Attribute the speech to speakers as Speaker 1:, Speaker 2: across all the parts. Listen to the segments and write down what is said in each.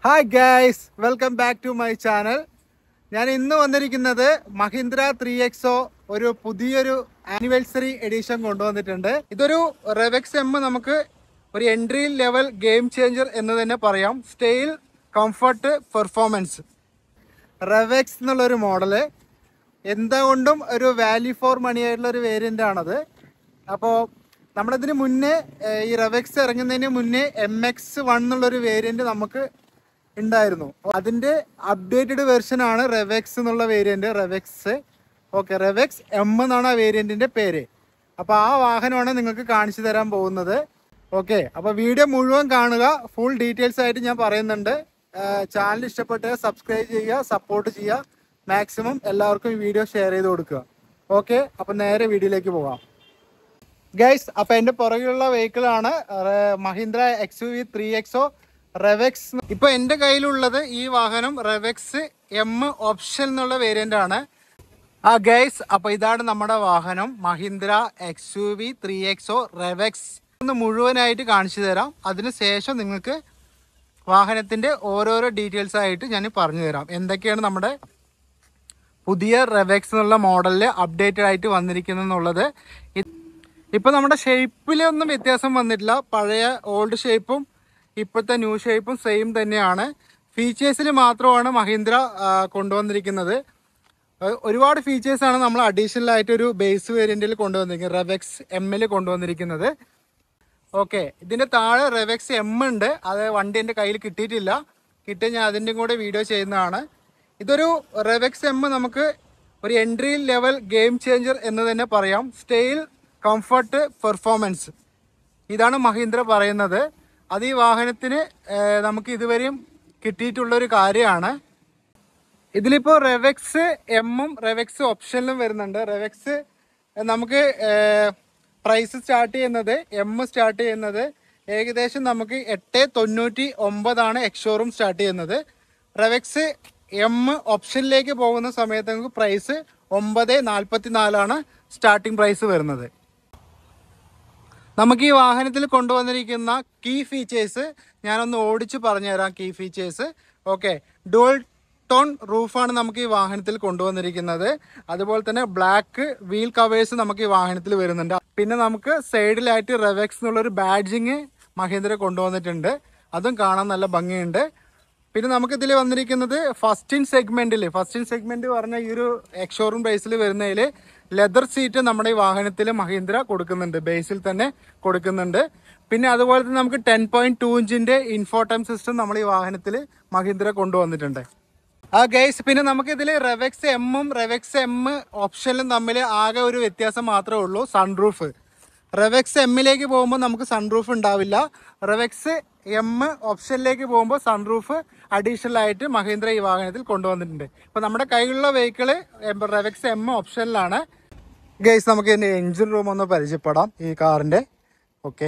Speaker 1: Hi guys, welcome back to my channel. ഞാൻ ഇന്ന് വന്നിരിക്കുന്നത് മഹീന്ദ്ര 3XO ഒരു പുതിയൊരു ആനിവേഴ്സറി എഡിഷൻ കൊണ്ടുവന്നിട്ടുണ്ട്. ഇതൊരു റെവെക്സ് എം, നമുക്ക് ഒരു എൻട്രി ലെവൽ ഗെയിം ചേഞ്ചർ എന്ന് തന്നെ പറയാം. സ്റ്റൈൽ, കംഫർട്ട്, പെർഫോമൻസ്, റെവെക്സ് എന്നുള്ളൊരു മോഡല് എന്തുകൊണ്ടും ഒരു വാല്യൂ ഫോർ മണി ആയിട്ടുള്ള ഒരു വേരിയൻ്റ് ആണത്. അപ്പോൾ നമ്മളിതിന് മുന്നേ ഈ റെവെക്സ് ഇറങ്ങുന്നതിന് മുന്നേ MX1 എന്നുള്ളൊരു വേരിയൻറ്റ് നമുക്ക് ഉണ്ടായിരുന്നു. അതിൻ്റെ അപ്ഡേറ്റഡ് വെർഷനാണ് റെവെക്സ് എന്നുള്ള വേരിയൻറ്റ്, റെവെക്സ്. ഓക്കെ, റെവെക്സ് എം എന്നാണ് ആ വേരിയൻറ്റിൻ്റെ പേര്. അപ്പോൾ ആ വാഹനമാണ് നിങ്ങൾക്ക് കാണിച്ചു തരാൻ പോകുന്നത്. ഓക്കെ, അപ്പോൾ വീഡിയോ മുഴുവൻ കാണുക, ഫുൾ ഡീറ്റെയിൽസ് ആയിട്ട് ഞാൻ പറയുന്നുണ്ട്. ചാനൽ ഇഷ്ടപ്പെട്ട് സബ്സ്ക്രൈബ് ചെയ്യുക, സപ്പോർട്ട് ചെയ്യുക, മാക്സിമം എല്ലാവർക്കും ഈ വീഡിയോ ഷെയർ ചെയ്ത് കൊടുക്കുക. ഓക്കെ, അപ്പോൾ നേരെ വീഡിയോയിലേക്ക് പോകാം ഗൈസ്. അപ്പോൾ എൻ്റെ പുറകിലുള്ള വെഹിക്കിളാണ് മഹീന്ദ്ര XUV 3XO റെവെക്സ്. ഇപ്പോൾ എൻ്റെ കയ്യിലുള്ളത് ഈ വാഹനം റെവെക്സ് എം ഓപ്ഷൻ എന്നുള്ള വേരിയൻ്റ് ആണ്. ഗൈസ്, അപ്പോൾ ഇതാണ് നമ്മുടെ വാഹനം മഹീന്ദ്ര XUV 3XO റെവെക്സ്. ഒന്ന് മുഴുവനായിട്ട് കാണിച്ചു തരാം. അതിനുശേഷം നിങ്ങൾക്ക് വാഹനത്തിൻ്റെ ഓരോരോ ഡീറ്റെയിൽസ് ആയിട്ട് ഞാൻ പറഞ്ഞു തരാം. എന്തൊക്കെയാണ് നമ്മുടെ പുതിയ റെവെക്സ് എന്നുള്ള മോഡലിൽ അപ്ഡേറ്റഡ് ആയിട്ട് വന്നിരിക്കുന്നതെന്നുള്ളത്. ഇപ്പോൾ നമ്മുടെ ഷേപ്പിലൊന്നും വ്യത്യാസം വന്നിട്ടില്ല. പഴയ ഓൾഡ് ഷേപ്പും ഇപ്പോഴത്തെ ന്യൂ ഷേപ്പും സെയിം തന്നെയാണ്. ഫീച്ചേഴ്സിൽ മാത്രമാണ് മഹീന്ദ്ര കൊണ്ടുവന്നിരിക്കുന്നത്. ഒരുപാട് ഫീച്ചേഴ്സാണ് നമ്മൾ അഡീഷണൽ ആയിട്ട് ഒരു ബേസ് വേരിയൻറ്റിൽ കൊണ്ടുവന്നിരിക്കുന്നത്, റെവെക്സ് എമ്മിൽ കൊണ്ടുവന്നിരിക്കുന്നത്. ഓക്കെ, ഇതിൻ്റെ താഴെ റെവെക്സ് എം ഉണ്ട്. അത് വണ്ടി എൻ്റെ കയ്യിൽ കിട്ടിയിട്ടില്ല. കിട്ടിയ ഞാൻ അതിൻ്റെയും കൂടെ വീഡിയോ ചെയ്യുന്നതാണ്. ഇതൊരു റെവെക്സ് എം നമുക്ക് ഒരു എൻട്രി ലെവൽ ഗെയിം ചേഞ്ചർ എന്ന് തന്നെ പറയാം. സ്റ്റൈൽ, കംഫർട്ട്, പെർഫോമൻസ്, ഇതാണ് മഹീന്ദ്ര പറയുന്നത്. അത് ഈ വാഹനത്തിന് നമുക്ക് ഇതുവരെയും കിട്ടിയിട്ടുള്ളൊരു കാര്യമാണ്. ഇതിലിപ്പോൾ റെവെക്സ് എമ്മും റെവെക്സ് ഓപ്ഷനിലും വരുന്നുണ്ട്. റെവെക്സ് നമുക്ക് പ്രൈസ് സ്റ്റാർട്ട് ചെയ്യുന്നത്, എം സ്റ്റാർട്ട് ചെയ്യുന്നത് ഏകദേശം നമുക്ക് 899 എക്സ്ഷോറൂം സ്റ്റാർട്ട് ചെയ്യുന്നത്. റെവെക്സ് എം ഓപ്ഷനിലേക്ക് പോകുന്ന സമയത്ത് നമുക്ക് പ്രൈസ് 944 സ്റ്റാർട്ടിംഗ് പ്രൈസ് വരുന്നത്. നമുക്ക് ഈ വാഹനത്തിൽ കൊണ്ടുവന്നിരിക്കുന്ന കീ ഫീച്ചേഴ്സ് ഞാനൊന്ന് ഓടിച്ച് പറഞ്ഞുതരാം. Key features, okay, dual tone റൂഫാണ് നമുക്ക് ഈ വാഹനത്തിൽ കൊണ്ടുവന്നിരിക്കുന്നത്. അതുപോലെ തന്നെ ബ്ലാക്ക് വീൽ കവേഴ്സ് നമുക്ക് ഈ വാഹനത്തിൽ വരുന്നുണ്ട്. പിന്നെ നമുക്ക് സൈഡിലായിട്ട് റെവെക്സ് എന്നുള്ളൊരു ബാഡ്ജിങ് മഹീന്ദ്ര കൊണ്ടുവന്നിട്ടുണ്ട്. അതും കാണാൻ നല്ല ഭംഗിയുണ്ട്. പിന്നെ നമുക്കിതിൽ വന്നിരിക്കുന്നത് ഫസ്റ്റ് ഇൻ സെഗ്മെന്റ് പറഞ്ഞാൽ ഈ ഒരു എക്സ്ഷോറൂം പ്രൈസിൽ വരുന്നതിൽ ലെതർ സീറ്റ് നമ്മുടെ ഈ വാഹനത്തിൽ മഹീന്ദ്ര കൊടുക്കുന്നുണ്ട്, ബേസിൽ തന്നെ കൊടുക്കുന്നുണ്ട്. പിന്നെ അതുപോലെ തന്നെ നമുക്ക് 10.2 ഇഞ്ചിന്റെ ഇൻഫോടൈം സിസ്റ്റം നമ്മൾ ഈ വാഹനത്തിൽ മഹീന്ദ്ര കൊണ്ടുവന്നിട്ടുണ്ട്. ഗൈസ്, പിന്നെ നമുക്കിതിൽ റെവെക്സ് എമ്മും റെവെക്സ് എം ഓപ്ഷനിലും തമ്മിൽ ആകെ ഒരു വ്യത്യാസം മാത്രമേ ഉള്ളൂ, സൺറൂഫ്. റെവെക്സ് എമ്മിലേക്ക് പോകുമ്പോൾ നമുക്ക് സൺറൂഫ് ഉണ്ടാവില്ല. റെവെക്സ് എം ഓപ്ഷനിലേക്ക് പോകുമ്പോൾ സൺറൂഫ് അഡീഷണൽ ആയിട്ട് മഹീന്ദ്ര ഈ വാഹനത്തിൽ കൊണ്ടുവന്നിട്ടുണ്ട്. ഇപ്പോൾ നമ്മുടെ കയ്യിലുള്ള വെഹിക്കിള് റെവെക്സ് എം ഓപ്ഷനിലാണ്. ഗൈസ്, നമുക്ക് ഇതിൻ്റെ എൻജിൻ റൂം ഒന്ന് പരിചയപ്പെടാം ഈ കാറിൻ്റെ. ഓക്കെ,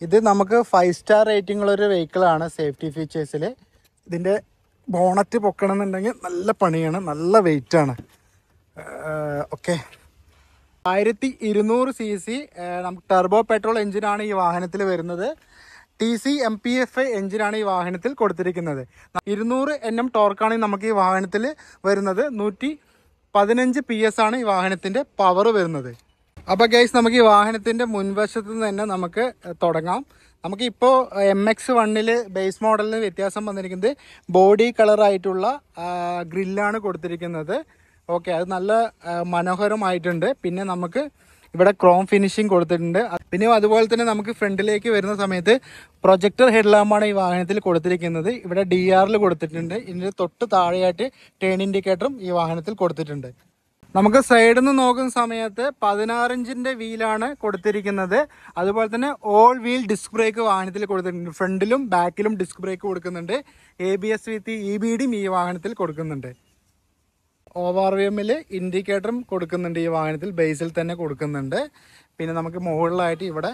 Speaker 1: ഇത് നമുക്ക് 5 സ്റ്റാർ റേറ്റിംഗ് ഉള്ളൊരു വെഹിക്കിളാണ്. സേഫ്റ്റി ഫീച്ചേഴ്സിൽ ഇതിൻ്റെ ബോണറ്റ് പൊക്കണമെന്നുണ്ടെങ്കിൽ നല്ല പണിയാണ്, നല്ല വെയിറ്റാണ്. ഓക്കെ, 1200 cc നമുക്ക് ടർബോ പെട്രോൾ എഞ്ചിനാണ് ഈ വാഹനത്തിൽ വരുന്നത്. TC MPF എഞ്ചിനാണ് ഈ വാഹനത്തിൽ കൊടുത്തിരിക്കുന്നത്. 200 Nm ടോർക്കാണ് നമുക്ക് ഈ വാഹനത്തിൽ വരുന്നത്. 115 PS ആണ് ഈ വാഹനത്തിൻ്റെ പവർ വരുന്നത്. അപ്പോൾ ഗൈസ്, നമുക്ക് ഈ വാഹനത്തിൻ്റെ മുൻവശത്ത് നിന്ന് തന്നെ നമുക്ക് തുടങ്ങാം. നമുക്കിപ്പോൾ MX1 ബേസ് മോഡലിന് വ്യത്യാസം വന്നിരിക്കുന്നത് ബോഡി കളറായിട്ടുള്ള ഗ്രില്ലാണ് കൊടുത്തിരിക്കുന്നത്. ഓക്കെ, അത് നല്ല മനോഹരമായിട്ടുണ്ട്. പിന്നെ നമുക്ക് ഇവിടെ ക്രോം ഫിനിഷിങ് കൊടുത്തിട്ടുണ്ട്. പിന്നെ അതുപോലെ തന്നെ നമുക്ക് ഫ്രണ്ടിലേക്ക് വരുന്ന സമയത്ത് പ്രൊജക്ടർ ഹെഡ് ലാമ്പാണ് ഈ വാഹനത്തിൽ കൊടുത്തിരിക്കുന്നത്. ഇവിടെ DR കൊടുത്തിട്ടുണ്ട്. ഇതിൻ്റെ തൊട്ട് താഴെയായിട്ട് ടേൺ ഇൻഡിക്കേറ്ററും ഈ വാഹനത്തിൽ കൊടുത്തിട്ടുണ്ട്. നമുക്ക് സൈഡിൽ നിന്ന് നോക്കുന്ന സമയത്ത് 16 ഇഞ്ചിന്റെ വീലാണ് കൊടുത്തിരിക്കുന്നത്. അതുപോലെ തന്നെ ഓൾ വീൽ ഡിസ്ക് ബ്രേക്ക് വാഹനത്തിൽ കൊടുത്തിട്ടുണ്ട്. ഫ്രണ്ടിലും ബാക്കിലും ഡിസ്ക് ബ്രേക്ക് കൊടുക്കുന്നുണ്ട്. ABS വിത്ത് EBDയും ഈ വാഹനത്തിൽ കൊടുക്കുന്നുണ്ട്. ORVMൽ ഇൻഡിക്കേറ്ററും കൊടുക്കുന്നുണ്ട് ഈ വാഹനത്തിൽ, ബേസിൽ തന്നെ കൊടുക്കുന്നുണ്ട്. പിന്നെ നമുക്ക് മുകളിലായിട്ട് ഇവിടെ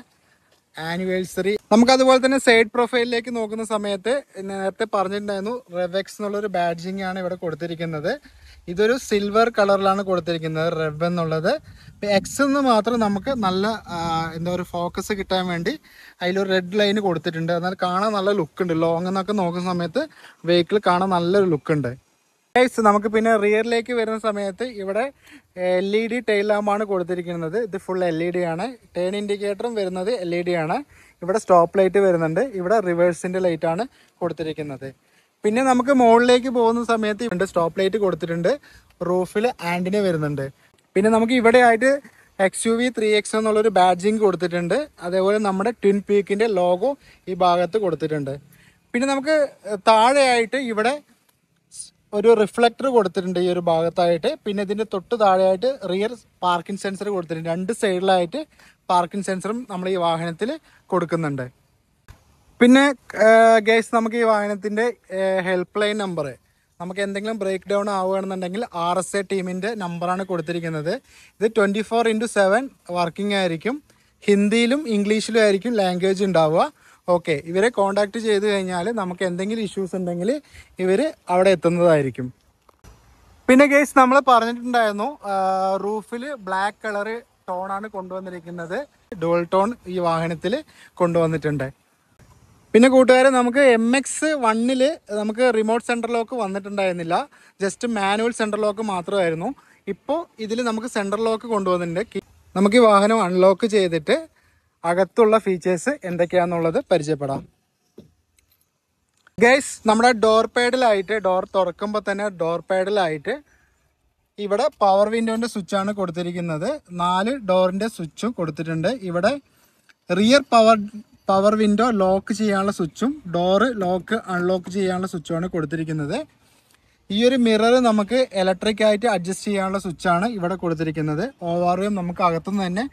Speaker 1: ആനിവേഴ്സറി. നമുക്ക് അതുപോലെ തന്നെ സൈഡ് പ്രൊഫൈലിലേക്ക് നോക്കുന്ന സമയത്ത് നേരത്തെ പറഞ്ഞിട്ടുണ്ടായിരുന്നു റെവെക്സ് എന്നുള്ളൊരു ബാഡ്ജിങ് ആണ് ഇവിടെ കൊടുത്തിരിക്കുന്നത്. ഇതൊരു സിൽവർ കളറിലാണ് കൊടുത്തിരിക്കുന്നത് റെവ് എന്നുള്ളത്. എക്സ് എന്ന് മാത്രം നമുക്ക് നല്ല എന്താ ഒരു ഫോക്കസ് കിട്ടാൻ വേണ്ടി അതിലൊരു റെഡ് ലൈന് കൊടുത്തിട്ടുണ്ട്. എന്നാൽ കാണാൻ നല്ല ലുക്ക് ഉണ്ട്. ലോങ് എന്നൊക്കെ നോക്കുന്ന സമയത്ത് വെഹിക്കിൾ കാണാൻ നല്ലൊരു ലുക്ക് ഉണ്ട്. നമുക്ക് പിന്നെ റിയറിലേക്ക് വരുന്ന സമയത്ത് ഇവിടെ LED ടെയിൽ ലാമ്പാണ് കൊടുത്തിരിക്കുന്നത്. ഇത് ഫുൾ LED ആണ്. ടേൺ ഇൻഡിക്കേറ്ററും വരുന്നത് LED ആണ്. ഇവിടെ സ്റ്റോപ്പ് ലൈറ്റ് വരുന്നുണ്ട്. ഇവിടെ റിവേഴ്സിന്റെ ലൈറ്റ് ആണ് കൊടുത്തിരിക്കുന്നത്. പിന്നെ നമുക്ക് മുകളിലേക്ക് പോകുന്ന സമയത്ത് സ്റ്റോപ്പ് ലൈറ്റ് കൊടുത്തിട്ടുണ്ട്. റൂഫിൽ ആന്റിന വരുന്നുണ്ട്. പിന്നെ നമുക്ക് ഇവിടെ ആയിട്ട് XUV 3X എന്നുള്ളൊരു ബാഡ്ജിങ് കൊടുത്തിട്ടുണ്ട്. അതേപോലെ നമ്മുടെ ട്വിൻ പീക്കിന്റെ ലോഗോ ഈ ഭാഗത്ത് കൊടുത്തിട്ടുണ്ട്. പിന്നെ നമുക്ക് താഴെയായിട്ട് ഇവിടെ ഒരു റിഫ്ലക്ടർ കൊടുത്തിട്ടുണ്ട് ഈ ഒരു ഭാഗത്തായിട്ട്. പിന്നെ ഇതിന്റെ തൊട്ട് താഴെയായിട്ട് റിയർ പാർക്കിംഗ് സെൻസർ കൊടുത്തിട്ടുണ്ട്. 2 സൈഡിലായിട്ട് പാർക്കിംഗ് സെൻസറും നമ്മൾ ഈ വാഹനത്തിൽ കൊടുക്കുന്നുണ്ട്. പിന്നെ ഗൈസ് നമുക്ക് ഈ വാഹനത്തിന്റെ ഹെൽപ്പ് ലൈൻ നമ്പർ, നമുക്ക് എന്തെങ്കിലും ബ്രേക്ക് ഡൗൺ ആവുകയാണെന്നുണ്ടെങ്കിൽ RSA ടീമിന്റെ നമ്പറാണ് കൊടുത്തിരിക്കുന്നത്. ഇത് 24/7 വർക്കിംഗ് ആയിരിക്കും. ഹിന്ദിയിലും ഇംഗ്ലീഷിലും ആയിരിക്കും ലാംഗ്വേജ് ഉണ്ടാവുക. ഓക്കെ, ഇവരെ കോണ്ടാക്ട് ചെയ്ത് കഴിഞ്ഞാൽ നമുക്ക് എന്തെങ്കിലും ഇഷ്യൂസ് ഉണ്ടെങ്കിൽ ഇവർ അവിടെ എത്തുന്നതായിരിക്കും. പിന്നെ ഗൈസ് നമ്മൾ പറഞ്ഞിട്ടുണ്ടായിരുന്നു റൂഫിൽ ബ്ലാക്ക് കളർ ടോണാണ് കൊണ്ടുവന്നിരിക്കുന്നത്. ഡുവൽ ടോൺ ഈ വാഹനത്തിൽ കൊണ്ടുവന്നിട്ടുണ്ട്. പിന്നെ കൂട്ടുകാരെ, നമുക്ക് MX-1 നമുക്ക് റിമോട്ട് സെൻട്രൽ ലോക്ക് വന്നിട്ടുണ്ടായിരുന്നില്ല. ജസ്റ്റ് മാനുവൽ സെൻട്രൽ ലോക്ക് മാത്രമായിരുന്നു. ഇപ്പോൾ ഇതിൽ നമുക്ക് സെൻട്രൽ ലോക്ക് കൊണ്ടുവന്നിട്ടുണ്ട്. നമുക്ക് ഈ വാഹനം അൺലോക്ക് ചെയ്തിട്ട് അകത്തുള്ള ഫീച്ചേഴ്സ് എന്തൊക്കെയാണെന്നുള്ളത് പരിചയപ്പെടാം. ഗൈസ്, നമ്മുടെ ഡോർ പാഡിലായിട്ട്, ഡോർ തുറക്കുമ്പോൾ തന്നെ ഡോർ പാഡിലായിട്ട് ഇവിടെ പവർ വിൻഡോന്റെ സ്വിച്ചാണ് കൊടുത്തിരിക്കുന്നത്. 4 ഡോറിന്റെ സ്വിച്ചും കൊടുത്തിട്ടുണ്ട്. ഇവിടെ റിയർ പവർ വിൻഡോ ലോക്ക് ചെയ്യാനുള്ള സ്വിച്ചും ഡോറ് ലോക്ക് അൺലോക്ക് ചെയ്യാനുള്ള സ്വിച്ചുമാണ് കൊടുത്തിരിക്കുന്നത്. ഈ ഒരു മിറർ നമുക്ക് ഇലക്ട്രിക് ആയിട്ട് അഡ്ജസ്റ്റ് ചെയ്യാനുള്ള സ്വിച്ചാണ് ഇവിടെ കൊടുത്തിരിക്കുന്നത്. ഓവർവ്യൂ നമുക്ക് അകത്തുനിന്ന് തന്നെ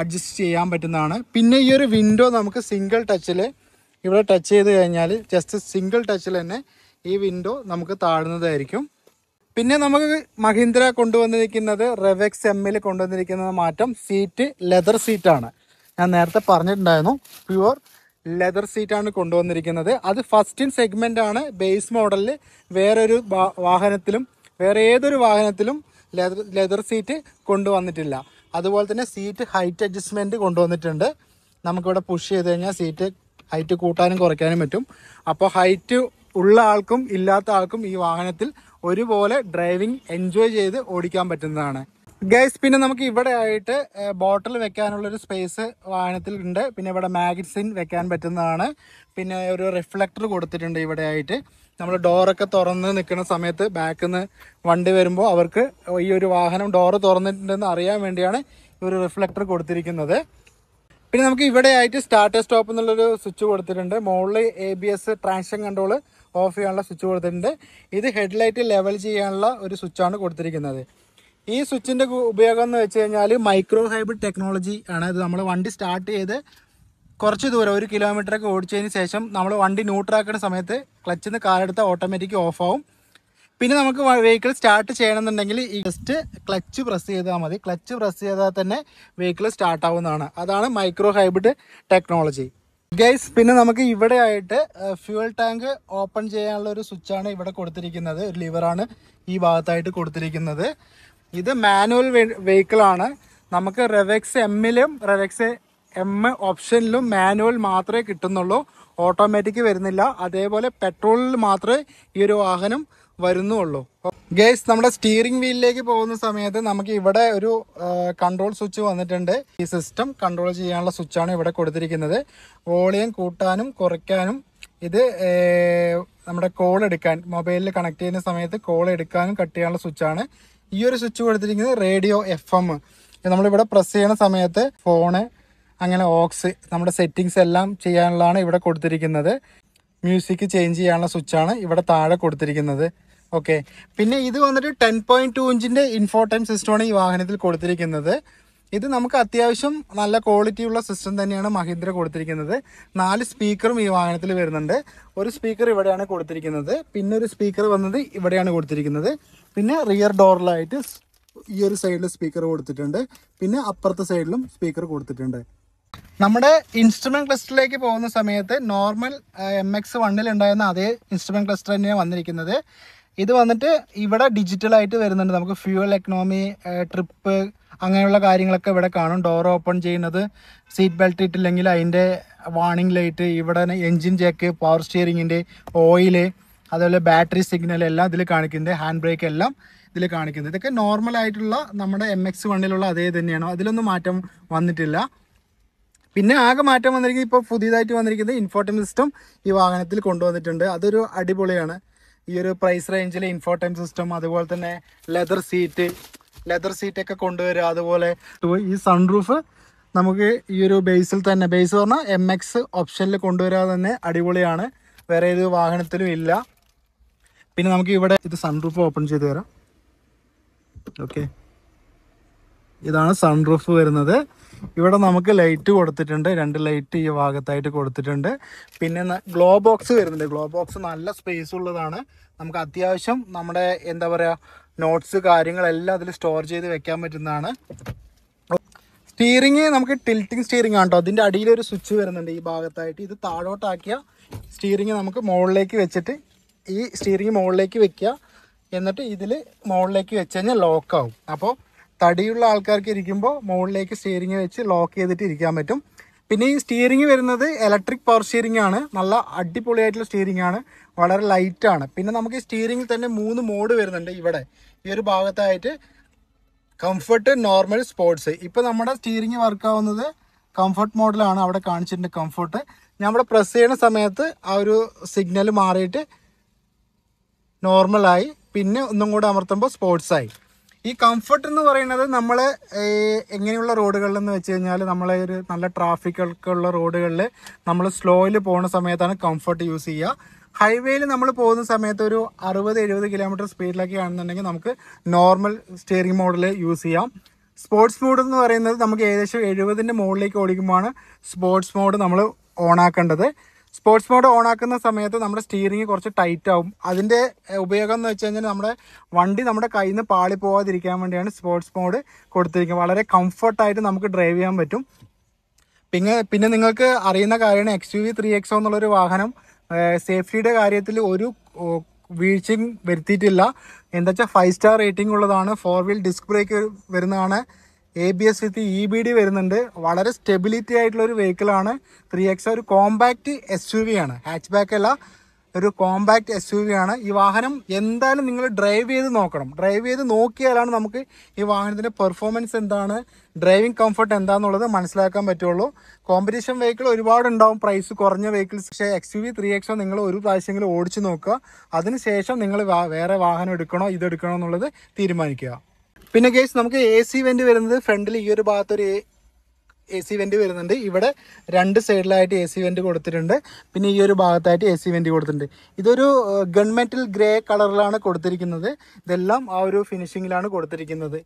Speaker 1: അഡ്ജസ്റ്റ് ചെയ്യാൻ പറ്റുന്നതാണ്. പിന്നെ ഈ ഒരു വിൻഡോ നമുക്ക് സിംഗിൾ ടച്ചിൽ ഇവിടെ ടച്ച് ചെയ്ത് കഴിഞ്ഞാൽ ജസ്റ്റ് സിംഗിൾ ടച്ചിൽ തന്നെ ഈ വിൻഡോ നമുക്ക് താഴുന്നതായിരിക്കും. പിന്നെ നമുക്ക് മഹീന്ദ്ര കൊണ്ടുവന്നിരിക്കുന്നത് റെവെക്സ് M കൊണ്ടുവന്നിരിക്കുന്ന മാറ്റം സീറ്റ് ലെതർ സീറ്റാണ്. ഞാൻ നേരത്തെ പറഞ്ഞിട്ടുണ്ടായിരുന്നു പ്യുവർ ലെതർ സീറ്റാണ് കൊണ്ടുവന്നിരിക്കുന്നത്. അത് ഫസ്റ്റ് ഇൻ സെഗ്മെന്റ് ആണ്. ബേസ് മോഡലിൽ വേറൊരു വാഹനത്തിലും വേറെ ഏതൊരു വാഹനത്തിലും ലെതർ സീറ്റ് കൊണ്ടുവന്നിട്ടില്ല. അതുപോലെ തന്നെ സീറ്റ് ഹൈറ്റ് അഡ്ജസ്റ്റ്മെന്റ് കൊണ്ടുവന്നിട്ടുണ്ട്. നമുക്കിവിടെ പുഷ് ചെയ്ത് കഴിഞ്ഞാൽ സീറ്റ് ഹൈറ്റ് കൂട്ടാനും കുറയ്ക്കാനും പറ്റും. അപ്പോൾ ഹൈറ്റ് ഉള്ള ആൾക്കും ഇല്ലാത്ത ആൾക്കും ഈ വാഹനത്തിൽ ഒരുപോലെ ഡ്രൈവിംഗ് എൻജോയ് ചെയ്ത് ഓടിക്കാൻ പറ്റുന്നതാണ്. ഗൈസ്, പിന്നെ നമുക്ക് ഇവിടെ ആയിട്ട് ബോട്ടിൽ വെക്കാനുള്ളൊരു സ്പേസ് വാഹനത്തിൽ ഉണ്ട്. പിന്നെ ഇവിടെ മാഗസിൻ വെക്കാൻ പറ്റുന്നതാണ്. പിന്നെ ഒരു റിഫ്ലക്ടർ കൊടുത്തിട്ടുണ്ട് ഇവിടെ ആയിട്ട്. നമ്മൾ ഡോറൊക്കെ തുറന്ന് നിൽക്കുന്ന സമയത്ത് ബാക്കിൽ നിന്ന് വണ്ടി വരുമ്പോൾ അവർക്ക് ഈ ഒരു വാഹനം ഡോറ് തുറന്നിട്ടുണ്ടെന്ന് അറിയാൻ വേണ്ടിയാണ് ഈ ഒരു റിഫ്ലക്ടർ കൊടുത്തിരിക്കുന്നത്. പിന്നെ നമുക്ക് ഇവിടെ ആയിട്ട് സ്റ്റാർട്ട് സ്റ്റോപ്പ് എന്നുള്ളൊരു സ്വിച്ച് കൊടുത്തിട്ടുണ്ട്. മുകളിൽ ABS ട്രാൻഷൻ കൺട്രോൾ ഓഫ് ചെയ്യാനുള്ള സ്വിച്ച് കൊടുത്തിട്ടുണ്ട്. ഇത് ഹെഡ്ലൈറ്റ് ലെവൽ ചെയ്യാനുള്ള ഒരു സ്വിച്ചാണ് കൊടുത്തിരിക്കുന്നത്. ഈ സ്വിച്ചിന്റെ ഉപയോഗം എന്ന് വെച്ച് കഴിഞ്ഞാൽ മൈക്രോ ഹൈബ്രിഡ് ടെക്നോളജി ആണ്. ഇത് നമ്മൾ വണ്ടി സ്റ്റാർട്ട് ചെയ്ത് കുറച്ച് ദൂരം 1 കിലോമീറ്ററൊക്കെ ഓടിച്ചതിന് ശേഷം നമ്മൾ വണ്ടി ന്യൂട്രാക്കുന്ന സമയത്ത് ക്ലച്ചിൽ നിന്ന് കാലെടുത്താൽ ഓട്ടോമാറ്റിക് ഓഫ് ആവും. പിന്നെ നമുക്ക് വെഹിക്കിൾ സ്റ്റാർട്ട് ചെയ്യണമെന്നുണ്ടെങ്കിൽ ഈ ജസ്റ്റ് ക്ലച്ച് പ്രസ് ചെയ്താൽ മതി. ക്ലച്ച് പ്രസ് ചെയ്താൽ തന്നെ വെഹിക്കിൾ സ്റ്റാർട്ട് ആവുന്നതാണ്. അതാണ് മൈക്രോ ഹൈബ്രിഡ് ടെക്നോളജി. ഗൈസ്, പിന്നെ നമുക്ക് ഇവിടെ ആയിട്ട് ഫ്യൂൽ ടാങ്ക് ഓപ്പൺ ചെയ്യാനുള്ള ഒരു സ്വിച്ചാണ് ഇവിടെ കൊടുത്തിരിക്കുന്നത്. ഒരു ലിവറാണ് ഈ ഭാഗത്തായിട്ട് കൊടുത്തിരിക്കുന്നത്. ഇത് മാനുവൽ വെഹിക്കിൾ ആണ്. നമുക്ക് റെവെക്സ് M-ലും റെവെക്സ് M ഓപ്ഷനിലും മാനുവൽ മാത്രമേ കിട്ടുന്നുള്ളൂ. ഓട്ടോമാറ്റിക് വരുന്നില്ല. അതേപോലെ പെട്രോളിൽ മാത്രമേ ഈ ഒരു വാഹനം വരുന്നുള്ളൂ. ഗൈസ്, നമ്മുടെ സ്റ്റിയറിംഗ് വീലിലേക്ക് പോകുന്ന സമയത്ത് നമുക്ക് ഇവിടെ ഒരു കൺട്രോൾ സ്വിച്ച് വന്നിട്ടുണ്ട്. ഈ സിസ്റ്റം കൺട്രോൾ ചെയ്യാനുള്ള സ്വിച്ചാണ് ഇവിടെ കൊടുത്തിരിക്കുന്നത്. വോളിയം കൂട്ടാനും കുറയ്ക്കാനും, ഇത് നമ്മുടെ കോൾ എടുക്കാൻ മൊബൈലിൽ കണക്ട് ചെയ്യുന്ന സമയത്ത് കോൾ എടുക്കാനും കട്ട് ചെയ്യാനുള്ള സ്വിച്ചാണ്. ഈ ഒരു സ്വിച്ച് കൊടുത്തിരിക്കുന്നത് റേഡിയോ FM. നമ്മളിവിടെ പ്രസ് ചെയ്യുന്ന സമയത്ത് ഫോണ് അങ്ങനെ ഓക്സ് നമ്മുടെ സെറ്റിങ്സ് എല്ലാം ചെയ്യാനുള്ളതാണ് ഇവിടെ കൊടുത്തിരിക്കുന്നത്. മ്യൂസിക് ചേഞ്ച് ചെയ്യാനുള്ള സ്വിച്ചാണ് ഇവിടെ താഴെ കൊടുത്തിരിക്കുന്നത്. ഓക്കെ, പിന്നെ ഇത് വന്നിട്ട് 10.2 ഇഞ്ചിന്റെ ഇൻഫോടൈം സിസ്റ്റമാണ് ഈ വാഹനത്തിൽ കൊടുത്തിരിക്കുന്നത്. ഇത് നമുക്ക് അത്യാവശ്യം നല്ല ക്വാളിറ്റി ഉള്ള സിസ്റ്റം തന്നെയാണ് മഹീന്ദ്ര കൊടുത്തിരിക്കുന്നത്. 4 സ്പീക്കറും ഈ വാഹനത്തിൽ വരുന്നുണ്ട്. ഒരു സ്പീക്കർ ഇവിടെയാണ് കൊടുത്തിരിക്കുന്നത്. പിന്നെ ഒരു സ്പീക്കർ വന്നത് ഇവിടെയാണ് കൊടുത്തിരിക്കുന്നത്. പിന്നെ റിയർ ഡോറിലായിട്ട് ഈ ഒരു സൈഡിൽ സ്പീക്കർ കൊടുത്തിട്ടുണ്ട്. പിന്നെ അപ്പുറത്തെ സൈഡിലും സ്പീക്കർ കൊടുത്തിട്ടുണ്ട്. നമ്മുടെ ഇൻസ്ട്രുമെന്റ് ക്ലസ്റ്ററിലേക്ക് പോകുന്ന സമയത്ത് നോർമൽ MX1 ഉണ്ടായിരുന്ന അതേ ഇൻസ്ട്രുമെന്റ് ക്ലസ്റ്റർ തന്നെയാണ് വന്നിരിക്കുന്നത്. ഇത് വന്നിട്ട് ഇവിടെ ഡിജിറ്റലായിട്ട് വരുന്നുണ്ട്. നമുക്ക് ഫ്യൂവൽ എക്കണോമി, ട്രിപ്പ്, അങ്ങനെയുള്ള കാര്യങ്ങളൊക്കെ ഇവിടെ കാണും. ഡോർ ഓപ്പൺ ചെയ്യുന്നത്, സീറ്റ് ബെൽറ്റ് ഇട്ടില്ലെങ്കിൽ അതിൻ്റെ വാർണിംഗ് ലൈറ്റ്, ഇവിടെ എൻജിൻ ജാക്ക്, പവർ സ്റ്റിയറിങ്ങിൻ്റെ ഓയില്, അതുപോലെ ബാറ്ററി സിഗ്നൽ എല്ലാം ഇതിൽ കാണിക്കുന്നുണ്ട്. ഹാൻഡ് ബ്രേക്ക് എല്ലാം ഇതിൽ കാണിക്കുന്നത്. ഇതൊക്കെ നോർമലായിട്ടുള്ള നമ്മുടെ MX1 അതേ തന്നെയാണ്. അതിലൊന്നും മാറ്റം വന്നിട്ടില്ല. പിന്നെ ആകെ മാറ്റം വന്നിരിക്കുന്നത് ഇപ്പോൾ പുതിയതായിട്ട് വന്നിരിക്കുന്നത് ഇൻഫോർടൈൻമെന്റ് സിസ്റ്റം ഈ വാഹനത്തിൽ കൊണ്ടുവന്നിട്ടുണ്ട്. അതൊരു അടിപൊളിയാണ്. ഈ ഒരു പ്രൈസ് റേഞ്ചിലെ ഇൻഫോർടൈൻമെന്റ് സിസ്റ്റം, അതുപോലെ തന്നെ ലെതർ സീറ്റൊക്കെ കൊണ്ടുവരിക. അതുപോലെ ഈ സൺറൂഫ് നമുക്ക് ഈ ഒരു ബേസിൽ തന്നെ, ബേസ് പറഞ്ഞാൽ MX ഓപ്ഷനിൽ കൊണ്ടുവരാതെ തന്നെ അടിപൊളിയാണ്. വേറെ ഏത് വാഹനത്തിലും ഇല്ല. പിന്നെ നമുക്ക് ഇവിടെ ഇത് സൺറൂഫ് ഓപ്പൺ ചെയ്ത് തരാം. ഓക്കെ, ഇതാണ് സൺറൂഫ് വരുന്നത്. ഇവിടെ നമുക്ക് ലൈറ്റ് കൊടുത്തിട്ടുണ്ട്, 2 ലൈറ്റ് ഈ ഭാഗത്തായിട്ട് കൊടുത്തിട്ടുണ്ട്. പിന്നെ ഗ്ലോ ബോക്സ് വരുന്നുണ്ട്. ഗ്ലോ ബോക്സ് നല്ല സ്പേസ് ഉള്ളതാണ്. നമുക്ക് അത്യാവശ്യം നമ്മുടെ എന്താ പറയുക നോട്ട്സ് കാര്യങ്ങളെല്ലാം അതിൽ സ്റ്റോർ ചെയ്ത് വെക്കാൻ പറ്റുന്നതാണ്. സ്റ്റിയറിങ് നമുക്ക് ടിൽറ്റിംഗ് സ്റ്റിയറിംഗ് ആണ് കേട്ടോ. അതിൻ്റെ അടിയിലൊരു സ്വിച്ച് വരുന്നുണ്ട് ഈ ഭാഗത്തായിട്ട്. ഇത് താഴോട്ടാക്കിയ സ്റ്റിയറിംഗ് നമുക്ക് മുകളിലേക്ക് വെച്ചിട്ട് ഈ സ്റ്റിയറിംഗ് മുകളിലേക്ക് വെക്കുക. എന്നിട്ട് ഇതിൽ മുകളിലേക്ക് വെച്ച് കഴിഞ്ഞാൽ ലോക്കാവും. അപ്പോൾ തടിയുള്ള ആൾക്കാർക്ക് ഇരിക്കുമ്പോൾ മുകളിലേക്ക് സ്റ്റിയറിംഗ് വെച്ച് ലോക്ക് ചെയ്തിട്ട് ഇരിക്കാൻ പറ്റും. പിന്നെ ഈ സ്റ്റിയറിംഗ് വരുന്നത് ഇലക്ട്രിക് പവർ സ്റ്റിയറിംഗ് ആണ്. നല്ല അടിപൊളിയായിട്ടുള്ള സ്റ്റിയറിംഗ് ആണ്, വളരെ ലൈറ്റാണ്. പിന്നെ നമുക്ക് ഈ സ്റ്റിയറിംഗിൽ തന്നെ 3 മോഡ് വരുന്നുണ്ട്. ഇവിടെ ഈ ഒരു ഭാഗത്തായിട്ട് കംഫർട്ട്, നോർമൽ, സ്പോർട്സ്. ഇപ്പോൾ നമ്മുടെ സ്റ്റിയറിംഗ് വർക്ക് ആവുന്നത് കംഫർട്ട് മോഡിലാണ്. അവിടെ കാണിച്ചിട്ടുണ്ട് കംഫർട്ട്. ഞാൻ ഇവിടെ പ്രസ് ചെയ്യുന്ന സമയത്ത് ആ ഒരു സിഗ്നൽ മാറിയിട്ട് നോർമലായി. പിന്നെ ഒന്നും കൂടെ അമർത്തുമ്പോൾ സ്പോർട്സായി. ഈ കംഫർട്ട് എന്ന് പറയുന്നത് നമ്മൾ എങ്ങനെയുള്ള റോഡുകളിലെന്ന് വെച്ച് കഴിഞ്ഞാൽ നമ്മളെ ഒരു നല്ല ട്രാഫിക്കൊക്കെ ഉള്ള റോഡുകളിൽ നമ്മൾ സ്ലോയിൽ പോകുന്ന സമയത്താണ് കംഫർട്ട് യൂസ് ചെയ്യുക. ഹൈവേയിൽ നമ്മൾ പോകുന്ന സമയത്ത് ഒരു 60-70 കിലോമീറ്റർ സ്പീഡിലൊക്കെ ആണെന്നുണ്ടെങ്കിൽ നമുക്ക് നോർമൽ സ്റ്റിയറിംഗ് മോഡിൽ യൂസ് ചെയ്യാം. സ്പോർട്സ് മോഡ് എന്ന് പറയുന്നത് നമുക്ക് ഏകദേശം 70ൻ്റെ മുകളിലേക്ക് ഓടിക്കുമ്പോഴാണ് സ്പോർട്സ് മോഡ് നമ്മൾ ഓണാക്കേണ്ടത്. സ്പോർട്സ് മോഡ് ഓണാക്കുന്ന സമയത്ത് നമ്മുടെ സ്റ്റിയറിംഗ് കുറച്ച് ടൈറ്റ് ആവും. അതിൻ്റെ ഉപയോഗം എന്ന് വെച്ച് കഴിഞ്ഞാൽ നമ്മുടെ വണ്ടി നമ്മുടെ കയ്യിൽ നിന്ന് പാളി പോകാതിരിക്കാൻ വേണ്ടിയാണ് സ്പോർട്സ് മോഡ് കൊടുത്തിരിക്കുന്നത്. വളരെ കംഫർട്ടായിട്ട് നമുക്ക് ഡ്രൈവ് ചെയ്യാൻ പറ്റും. പിന്നെ നിങ്ങൾക്ക് അറിയുന്ന കാര്യമാണ് XUV 3XO എന്നുള്ളൊരു വാഹനം സേഫ്റ്റിയുടെ കാര്യത്തിൽ ഒരു വീഴ്ചയും വരുത്തിയിട്ടില്ല. എന്താ വെച്ചാൽ 5 സ്റ്റാർ റേറ്റിംഗ് ഉള്ളതാണ്. 4 വീൽ ഡിസ്ക് ബ്രേക്ക് വരുന്നതാണ്. ABS വിത്ത് EBD വരുന്നുണ്ട്. വളരെ സ്റ്റെബിലിറ്റി ആയിട്ടുള്ള ഒരു വെഹിക്കിളാണ് 3XO. ഒരു കോമ്പാക്റ്റ് SUV ആണ്, ഹാച്ച് ബാക്ക് അല്ല, ഒരു കോമ്പാക്റ്റ് SUV ആണ്. ഈ വാഹനം എന്തായാലും നിങ്ങൾ ഡ്രൈവ് ചെയ്ത് നോക്കണം. ഡ്രൈവ് ചെയ്ത് നോക്കിയാലാണ് നമുക്ക് ഈ വാഹനത്തിൻ്റെ പെർഫോമൻസ് എന്താണ്, ഡ്രൈവിംഗ് കംഫർട്ട് എന്താണെന്നുള്ളത് മനസ്സിലാക്കാൻ പറ്റുള്ളൂ. കോമ്പറ്റീഷൻ വെഹിക്കിൾ ഒരുപാടുണ്ടാവും, പ്രൈസ് കുറഞ്ഞ വെഹിക്കിൾസ്. പക്ഷേ XUV 3XO നിങ്ങൾ ഒരു പ്രാവശ്യമെങ്കിലും ഓടിച്ചു നോക്കുക. അതിനുശേഷം നിങ്ങൾ വേറെ വാഹനം എടുക്കണോ ഇതെടുക്കണോ എന്നുള്ളത് തീരുമാനിക്കുക. പിന്നെ ഗേസ് നമുക്ക് AC വെന്റ് വരുന്നത് ഫ്രണ്ടിൽ ഈ ഒരു ഭാഗത്തൊരു AC വെന്റ് വരുന്നുണ്ട്. ഇവിടെ 2 സൈഡിലായിട്ട് AC വെന്റ് കൊടുത്തിട്ടുണ്ട്. പിന്നെ ഈ ഒരു ഭാഗത്തായിട്ട് AC വെന്റ് കൊടുത്തിട്ടുണ്ട്. ഇതൊരു ഗൺമെറ്റൽ ഗ്രേ കളറിലാണ് കൊടുത്തിരിക്കുന്നത്. ഇതെല്ലാം ആ ഒരു ഫിനിഷിങ്ങിലാണ് കൊടുത്തിരിക്കുന്നത്.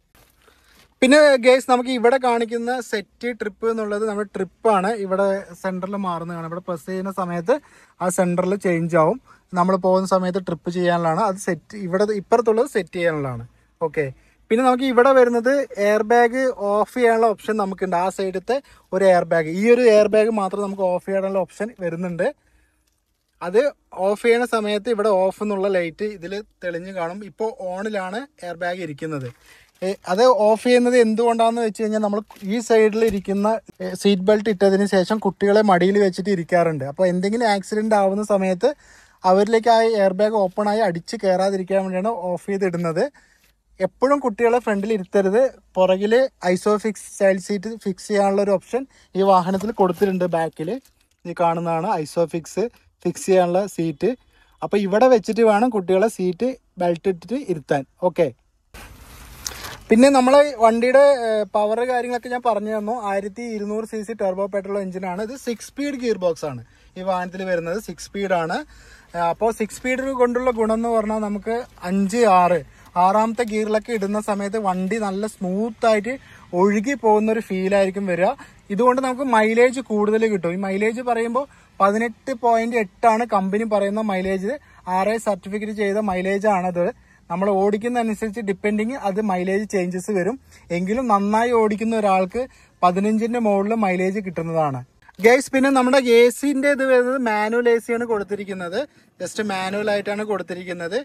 Speaker 1: പിന്നെ ഗേസ് നമുക്ക് ഇവിടെ കാണിക്കുന്ന സെറ്റ് ട്രിപ്പ് എന്നുള്ളത് നമ്മുടെ ട്രിപ്പാണ്. ഇവിടെ സെൻറ്ററിൽ മാറുന്നതാണ്. ഇവിടെ പ്രസ് ചെയ്യുന്ന സമയത്ത് ആ സെൻറ്ററിൽ ചേഞ്ച് ആവും. നമ്മൾ പോകുന്ന സമയത്ത് ട്രിപ്പ് ചെയ്യാനുള്ളതാണ്. അത് സെറ്റ് ഇവിടെ ഇപ്പുറത്തുള്ളത് സെറ്റ് ചെയ്യാനുള്ളതാണ്. ഓക്കെ. പിന്നെ നമുക്ക് ഇവിടെ വരുന്നത് എയർ ബാഗ് ഓഫ് ചെയ്യാനുള്ള ഓപ്ഷൻ നമുക്കുണ്ട്. ആ സൈഡത്തെ ഒരു എയർ ബാഗ്, ഈ ഒരു എയർ ബാഗ് മാത്രം നമുക്ക് ഓഫ് ചെയ്യാനുള്ള ഓപ്ഷൻ വരുന്നുണ്ട്. അത് ഓഫ് ചെയ്യുന്ന സമയത്ത് ഇവിടെ ഓഫ് എന്നുള്ള ലൈറ്റ് ഇതിൽ തെളിഞ്ഞ് കാണും. ഇപ്പോൾ ഓണിലാണ് എയർ ബാഗ് ഇരിക്കുന്നത്. അത് ഓഫ് ചെയ്യുന്നത് എന്തുകൊണ്ടാണെന്ന് വെച്ച് കഴിഞ്ഞാൽ നമ്മൾ ഈ സൈഡിൽ ഇരിക്കുന്ന സീറ്റ് ബെൽറ്റ് ഇട്ടതിന് ശേഷം കുട്ടികളെ മടിയിൽ വെച്ചിട്ട് ഇരിക്കാറുണ്ട്. അപ്പോൾ എന്തെങ്കിലും ആക്സിഡൻ്റ് ആവുന്ന സമയത്ത് അവരിലേക്ക് ആ എയർ ബാഗ് ഓപ്പണായി അടിച്ച് കയറാതിരിക്കാൻ വേണ്ടിയാണ് ഓഫ് ചെയ്തിടുന്നത്. എപ്പോഴും കുട്ടികളെ ഫ്രണ്ടിൽ ഇരുത്തരുത്. പുറകിൽ ഐസോഫിക്സ് ചൈൽഡ് സീറ്റ് ഫിക്സ് ചെയ്യാനുള്ള ഒരു ഓപ്ഷൻ ഈ വാഹനത്തിൽ കൊടുത്തിട്ടുണ്ട്. ബാക്കിൽ ഈ കാണുന്നതാണ് ഐസോഫിക്സ് ഫിക്സ് ചെയ്യാനുള്ള സീറ്റ്. അപ്പോൾ ഇവിടെ വെച്ചിട്ട് വേണം കുട്ടികളെ സീറ്റ് ബെൽറ്റ് ഇട്ടിട്ട് ഇരുത്താൻ. ഓക്കെ. പിന്നെ നമ്മളെ വണ്ടിയുടെ പവർ കാര്യങ്ങളൊക്കെ ഞാൻ പറഞ്ഞു തന്നു. 1200 cc ടെർബോ പെട്രോൾ എഞ്ചിനാണ്. ഇത് 6 സ്പീഡ് ഗിയർ ബോക്സ് ആണ് ഈ വാഹനത്തിൽ വരുന്നത്. 6 സ്പീഡാണ്. അപ്പോൾ 6 സ്പീഡ് കൊണ്ടുള്ള ഗുണം എന്ന് പറഞ്ഞാൽ നമുക്ക് 5, 6 ആറാമത്തെ ഗിയറിലൊക്കെ ഇടുന്ന സമയത്ത് വണ്ടി നല്ല സ്മൂത്തായിട്ട് ഒഴുകി പോകുന്ന ഒരു ഫീലായിരിക്കും വരിക. ഇതുകൊണ്ട് നമുക്ക് മൈലേജ് കൂടുതൽ കിട്ടും. ഈ മൈലേജ് പറയുമ്പോൾ 18.8 കമ്പനി പറയുന്ന മൈലേജ്. RA സർട്ടിഫിക്കറ്റ് ചെയ്ത മൈലേജ് ആണത്. നമ്മൾ ഓടിക്കുന്നതനുസരിച്ച് ഡിപ്പെൻഡിങ് അത് മൈലേജ് ചേഞ്ചസ് വരും. എങ്കിലും നന്നായി ഓടിക്കുന്ന ഒരാൾക്ക് 15ന്റെ മുകളിൽ മൈലേജ് കിട്ടുന്നതാണ് ഗൈസ്. പിന്നെ നമ്മുടെ എ സിന്റെ ഇത് വരുന്നത് മാനുവൽ എ സിയാണ് കൊടുത്തിരിക്കുന്നത്. ജസ്റ്റ് മാനുവൽ ആയിട്ടാണ് കൊടുത്തിരിക്കുന്നത്.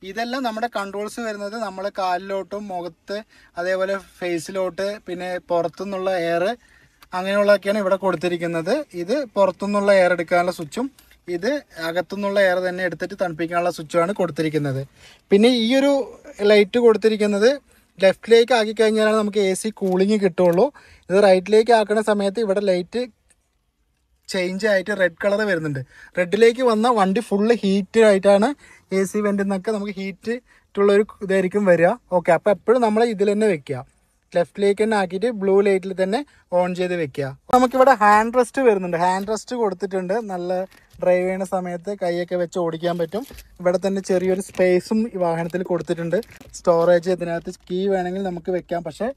Speaker 1: ഇതെല്ലാം നമ്മുടെ കൺട്രോൾസ് വരുന്നത് നമ്മൾ കാലിലോട്ടും മുഖത്ത് അതേപോലെ ഫേസിലോട്ട് പിന്നെ പുറത്തുനിന്നുള്ള എയർ അങ്ങനെയുള്ളതൊക്കെയാണ് ഇവിടെ കൊടുത്തിരിക്കുന്നത്. ഇത് പുറത്തുനിന്നുള്ള എയർ എടുക്കാനുള്ള സ്വിച്ചും ഇത് അകത്തുനിന്നുള്ള എയർ തന്നെ എടുത്തിട്ട് തണുപ്പിക്കാനുള്ള സ്വിച്ചുമാണ് കൊടുത്തിരിക്കുന്നത്. പിന്നെ ഈ ഒരു ലൈറ്റ് കൊടുത്തിരിക്കുന്നത് ലെഫ്റ്റിലേക്ക് ആക്കി കഴിഞ്ഞാലാണ് നമുക്ക് എ സി കൂളിംഗ് കിട്ടുള്ളൂ. ഇത് റൈറ്റിലേക്ക് ആക്കുന്ന സമയത്ത് ഇവിടെ ലൈറ്റ് ചേഞ്ച് ആയിട്ട് റെഡ് കളർ വരുന്നുണ്ട്. റെഡിലേക്ക് വന്ന വണ്ടി ഫുള്ള് ഹീറ്റ് ആയിട്ടാണ് എ സി വെന്റിൽ നിന്നൊക്കെ നമുക്ക് ഹീറ്റുള്ളൊരു ഇതായിരിക്കും വരിക. ഓക്കെ, അപ്പോൾ എപ്പോഴും നമ്മൾ ഇതിൽ തന്നെ വെക്കുക. ലെഫ്റ്റിലേക്ക് തന്നെ ആക്കിയിട്ട് ബ്ലൂ ലൈറ്റിൽ തന്നെ ഓൺ ചെയ്ത് വെക്കുക. നമുക്കിവിടെ ഹാൻഡ് റെസ്റ്റ് വരുന്നുണ്ട്. ഹാൻഡ് റെസ്റ്റ് കൊടുത്തിട്ടുണ്ട്. നല്ല ഡ്രൈവ് ചെയ്യുന്ന സമയത്ത് കൈയൊക്കെ വെച്ച് ഓടിക്കാൻ പറ്റും. ഇവിടെ തന്നെ ചെറിയൊരു സ്പേസും ഈ വാഹനത്തിൽ കൊടുത്തിട്ടുണ്ട്. സ്റ്റോറേജ് ഇതിനകത്ത് കീ വേണമെങ്കിൽ നമുക്ക് വെക്കാം. പക്ഷേ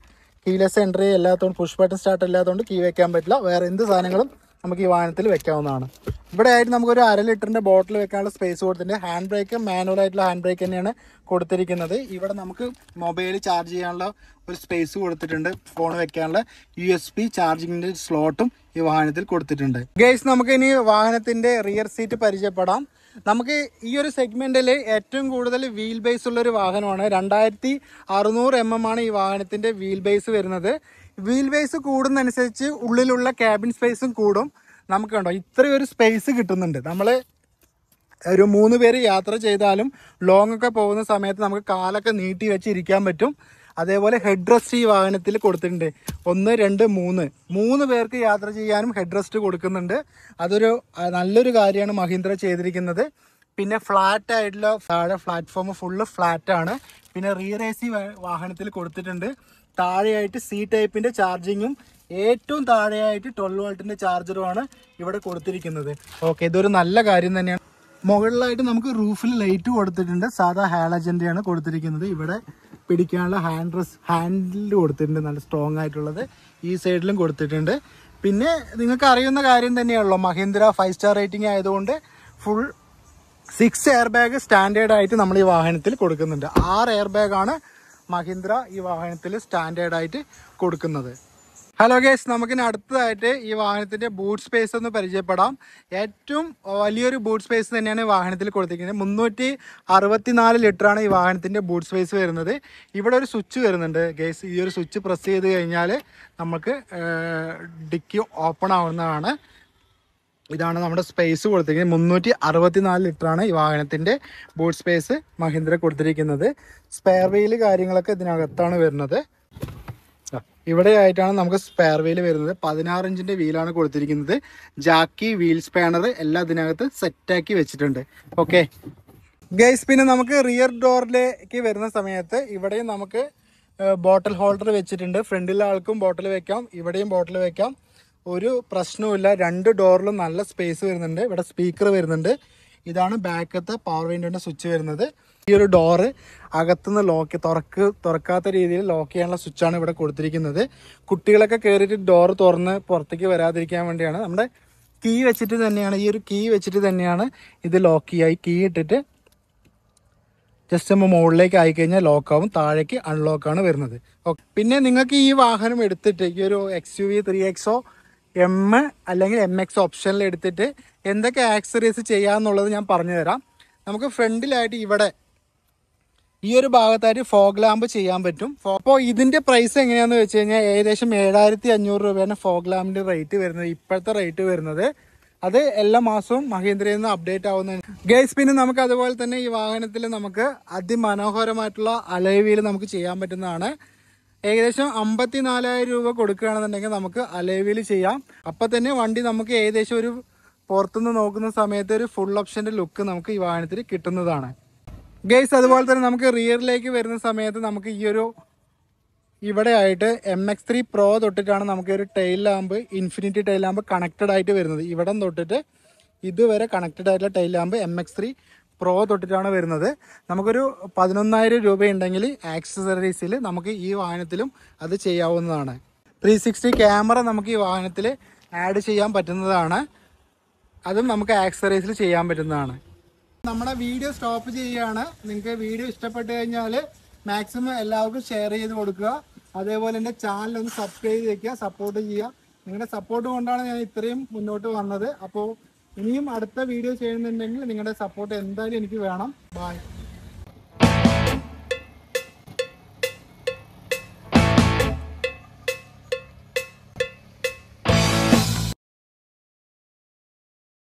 Speaker 1: കീലെസ് എൻട്രി അല്ലാത്തതുകൊണ്ട് പുഷ് ബട്ടൺ സ്റ്റാർട്ട് അല്ലാത്തതുകൊണ്ട് കീ വെക്കാൻ പറ്റില്ല. വേറെ എന്ത് സാധനങ്ങളും നമുക്ക് ഈ വാഹനത്തിൽ വെക്കാവുന്നതാണ്. ഇവിടെ ആയിട്ട് നമുക്കൊരു 1/2 ലിറ്ററിൻ്റെ ബോട്ടിൽ വെക്കാനുള്ള സ്പേസ് കൊടുത്തിട്ടുണ്ട്. ഹാൻഡ് ബ്രേക്ക് മാനുവൽ ആയിട്ടുള്ള ഹാൻഡ് ബ്രേക്ക് തന്നെയാണ് കൊടുത്തിരിക്കുന്നത്. ഇവിടെ നമുക്ക് മൊബൈൽ ചാർജ് ചെയ്യാനുള്ള ഒരു സ്പേസ് കൊടുത്തിട്ടുണ്ട്. ഫോൺ വെക്കാനുള്ള USB ചാർജിങ്ങിൻ്റെ സ്ലോട്ടും ഈ വാഹനത്തിൽ കൊടുത്തിട്ടുണ്ട്. ഗൈസ്, നമുക്ക് ഇനി വാഹനത്തിൻ്റെ റിയർ സീറ്റ് പരിചയപ്പെടാം. നമുക്ക് ഈ ഒരു സെഗ്മെന്റിൽ ഏറ്റവും കൂടുതൽ വീൽ ബേസ് ഉള്ളൊരു വാഹനമാണ്. 2600 mm ആണ് ഈ വാഹനത്തിന്റെ വീൽ ബേസ് വരുന്നത്. വീൽ ബേസ് കൂടുന്നതനുസരിച്ച് ഉള്ളിലുള്ള ക്യാബിൻ സ്പേസും കൂടും. നമുക്ക് കണ്ടോ ഇത്രയൊരു സ്പേസ് കിട്ടുന്നുണ്ട്. നമ്മൾ ഒരു 3 പേര് യാത്ര ചെയ്താലും ലോങ് ഒക്കെ പോകുന്ന സമയത്ത് നമുക്ക് കാലൊക്കെ നീട്ടി വെച്ച് ഇരിക്കാൻ പറ്റും. അതേപോലെ ഹെഡ് റെസ്റ്റ് ഈ വാഹനത്തിൽ കൊടുത്തിട്ടുണ്ട്. 1, 2, 3 പേർക്ക് യാത്ര ചെയ്യാനും ഹെഡ് റെസ്റ്റ് കൊടുക്കുന്നുണ്ട്. അതൊരു നല്ലൊരു കാര്യമാണ് മഹീന്ദ്ര ചെയ്തിരിക്കുന്നത്. പിന്നെ ഫ്ലാറ്റ് ആയിട്ടുള്ള താഴെ പ്ലാറ്റ്ഫോം ഫുള്ള് ഫ്ലാറ്റ് ആണ്. പിന്നെ റിയർ AC വാഹനത്തിൽ കൊടുത്തിട്ടുണ്ട്. താഴെയായിട്ട് C ടൈപ്പിൻ്റെ ചാർജിങ്ങും ഏറ്റവും താഴെയായിട്ട് 12 വോൾട്ടിൻ്റെ ചാർജറുമാണ് ഇവിടെ കൊടുത്തിരിക്കുന്നത്. ഓക്കെ, ഇതൊരു നല്ല കാര്യം തന്നെയാണ്. മുകളിലായിട്ട് നമുക്ക് റൂഫിൽ ലൈറ്റ് കൊടുത്തിട്ടുണ്ട്. സാധാ ഹാലജൻ്റെയാണ് കൊടുത്തിരിക്കുന്നത്. ഇവിടെ പിടിക്കാനുള്ള ഹാൻഡിൽ കൊടുത്തിട്ടുണ്ട്, നല്ല സ്ട്രോങ് ആയിട്ടുള്ളത്. ഈ സൈഡിലും കൊടുത്തിട്ടുണ്ട്. പിന്നെ നിങ്ങൾക്ക് അറിയുന്ന കാര്യം തന്നെയാണല്ലോ, മഹീന്ദ്ര 5 സ്റ്റാർ റേറ്റിംഗ് ആയതുകൊണ്ട് ഫുൾ 6 എയർ ബാഗ് സ്റ്റാൻഡേർഡ് ആയിട്ട് നമ്മൾ ഈ വാഹനത്തിൽ കൊടുക്കുന്നുണ്ട്. 6 എയർ ബാഗാണ് മഹീന്ദ്ര ഈ വാഹനത്തിൽ സ്റ്റാൻഡേർഡ് ആയിട്ട് കൊടുക്കുന്നത്. ഹലോ ഗേസ്, നമുക്കിനി അടുത്തതായിട്ട് ഈ വാഹനത്തിൻ്റെ ബൂട്ട് സ്പേസ് ഒന്ന് പരിചയപ്പെടാം. ഏറ്റവും വലിയൊരു ബൂട്ട് സ്പേസ് തന്നെയാണ് ഈ വാഹനത്തിൽ കൊടുത്തിരിക്കുന്നത്. 364 ലിറ്ററാണ് ഈ വാഹനത്തിൻ്റെ ബൂട്ട് സ്പേസ് വരുന്നത്. ഇവിടെ ഒരു സ്വിച്ച് വരുന്നുണ്ട് ഗേസ്. ഈ ഒരു സ്വിച്ച് പ്രസ് ചെയ്ത് കഴിഞ്ഞാൽ നമുക്ക് ഡിക്കി ഓപ്പൺ ആവുന്നതാണ്. ഇതാണ് നമ്മുടെ സ്പേസ് കൊടുത്തിരിക്കുന്നത്. 364 ലിറ്ററാണ് ഈ വാഹനത്തിൻ്റെ ബൂട്ട് സ്പേസ് മഹീന്ദ്ര കൊടുത്തിരിക്കുന്നത്. സ്പെയർ വീല് കാര്യങ്ങളൊക്കെ ഇതിനകത്താണ് വരുന്നത്. ഇവിടെ ആയിട്ടാണ് നമുക്ക് സ്പെയർ വീല് വരുന്നത്. 16 ഇഞ്ചിൻ്റെ വീലാണ് കൊടുത്തിരിക്കുന്നത്. ജാക്കി, വീൽ സ്പാനർ എല്ലാം ഇതിനകത്ത് സെറ്റാക്കി വെച്ചിട്ടുണ്ട്. ഓക്കെ ഗൈസ്, പിന്നെ നമുക്ക് റിയർ ഡോറിലേക്ക് വരുന്ന സമയത്ത് ഇവിടെയും നമുക്ക് ബോട്ടിൽ ഹോൾഡർ വെച്ചിട്ടുണ്ട്. ഫ്രണ്ടിലെ ആൾക്കും ബോട്ടിൽ വെക്കാം, ഇവിടെയും ബോട്ടിൽ വെക്കാം. ഒരു പ്രശ്നവുമില്ല. 2 ഡോറിലും നല്ല സ്പേസ് വരുന്നുണ്ട്. ഇവിടെ സ്പീക്കർ വരുന്നുണ്ട്. ഇതാണ് ബാക്കത്തെ പവർ വിൻഡോൻ്റെ സ്വിച്ച് വരുന്നത്. ഈ ഒരു ഡോറ് അകത്തുനിന്ന് തുറക്കാത്ത രീതിയിൽ ലോക്ക് ചെയ്യാനുള്ള സ്വിച്ചാണ് ഇവിടെ കൊടുത്തിരിക്കുന്നത്. കുട്ടികളൊക്കെ കയറിയിട്ട് ഡോറ് തുറന്ന് പുറത്തേക്ക് വരാതിരിക്കാൻ വേണ്ടിയാണ്. നമ്മുടെ കീ വെച്ചിട്ട് തന്നെയാണ്, ഈ ഒരു കീ വെച്ചിട്ട് തന്നെയാണ് ഇത് ലോക്ക് ചെയ്യുക. കീ ഇട്ടിട്ട് ജസ്റ്റ് നമ്മൾ മുകളിലേക്ക് ആയിക്കഴിഞ്ഞാൽ ലോക്കാവും, താഴേക്ക് അൺലോക്കാണ് വരുന്നത്. ഓക്കെ, പിന്നെ നിങ്ങൾക്ക് ഈ വാഹനം എടുത്തിട്ട് ഈ ഒരു XUV 3XO M അല്ലെങ്കിൽ MX ഓപ്ഷനിൽ എടുത്തിട്ട് എന്തൊക്കെ ആക്സറീസ് ചെയ്യാമെന്നുള്ളത് ഞാൻ പറഞ്ഞു തരാം. നമുക്ക് ഫ്രണ്ടിലായിട്ട് ഇവിടെ ഈ ഒരു ഭാഗത്തായിട്ട് ഫോഗ് ലാമ്പ് ചെയ്യാൻ പറ്റും. അപ്പോൾ ഇതിൻ്റെ പ്രൈസ് എങ്ങനെയാണെന്ന് വെച്ച് കഴിഞ്ഞാൽ ഏകദേശം 7500 രൂപയാണ് ഫോഗ് ലാമ്പിൻ്റെ റേറ്റ് വരുന്നത്. ഇപ്പോഴത്തെ റേറ്റ് വരുന്നത് അത് എല്ലാ മാസവും മഹീന്ദ്രയിൽ നിന്ന് അപ്ഡേറ്റ് ആവുന്ന ഗൈസ്. പിന്നെ നമുക്ക് അതുപോലെ തന്നെ ഈ വാഹനത്തിൽ നമുക്ക് അതിമനോഹരമായിട്ടുള്ള അലോയ് വീൽ നമുക്ക് ചെയ്യാൻ പറ്റുന്നതാണ്. ഏകദേശം 54,000 രൂപ കൊടുക്കുകയാണെന്നുണ്ടെങ്കിൽ നമുക്ക് അലോയ് വീൽ ചെയ്യാം. അപ്പം തന്നെ വണ്ടി നമുക്ക് ഏകദേശം ഒരു പുറത്തുനിന്ന് നോക്കുന്ന സമയത്ത് ഒരു ഫുൾ ഓപ്ഷൻ്റെ ലുക്ക് നമുക്ക് ഈ വാഹനത്തിൽ കിട്ടുന്നതാണ് ഗൈസ്. അതുപോലെ തന്നെ നമുക്ക് റിയറിലേക്ക് വരുന്ന സമയത്ത് നമുക്ക് ഈ ഒരു ഇവിടെ ആയിട്ട് MX3 Pro തൊട്ടിട്ടാണ് നമുക്ക് ഒരു tail lamp, infinity tail lamp connected ആയിട്ട് വരുന്നത്. ഇവിടെ തൊട്ടിട്ട് ഇതുവരെ കണക്റ്റഡ് ആയിട്ടുള്ള ടെയിൽ ലാമ്പ് MX3 Pro തൊട്ടിട്ടാണ് വരുന്നത്. നമുക്കൊരു 11,000 രൂപയുണ്ടെങ്കിൽ ആക്സസറീസിൽ നമുക്ക് ഈ വാഹനത്തിലും അത് ചെയ്യാവുന്നതാണ്. 360 ക്യാമറ നമുക്ക് ഈ വാഹനത്തിൽ ആഡ് ചെയ്യാൻ പറ്റുന്നതാണ്. അതും നമുക്ക് ആക്സസറീസിൽ ചെയ്യാൻ പറ്റുന്നതാണ്. നമ്മുടെ വീഡിയോ സ്റ്റോപ്പ് ചെയ്യുകയാണ്. നിങ്ങൾക്ക് വീഡിയോ ഇഷ്ടപ്പെട്ട് കഴിഞ്ഞാൽ മാക്സിമം എല്ലാവർക്കും ഷെയർ ചെയ്ത് കൊടുക്കുക. അതേപോലെ എൻ്റെ ചാനൽ ഒന്ന് സബ്സ്ക്രൈബ് ചെയ്യുക, സപ്പോർട്ട് ചെയ്യുക. നിങ്ങളുടെ സപ്പോർട്ട് കൊണ്ടാണ് ഞാൻ ഇത്രയും മുന്നോട്ട് വന്നത്. അപ്പോൾ ഇനിയും അടുത്ത വീഡിയോ ചെയ്യുന്നുണ്ടെങ്കിൽ നിങ്ങളുടെ സപ്പോർട്ട് എന്തായാലും എനിക്ക് വേണം. ബൈ.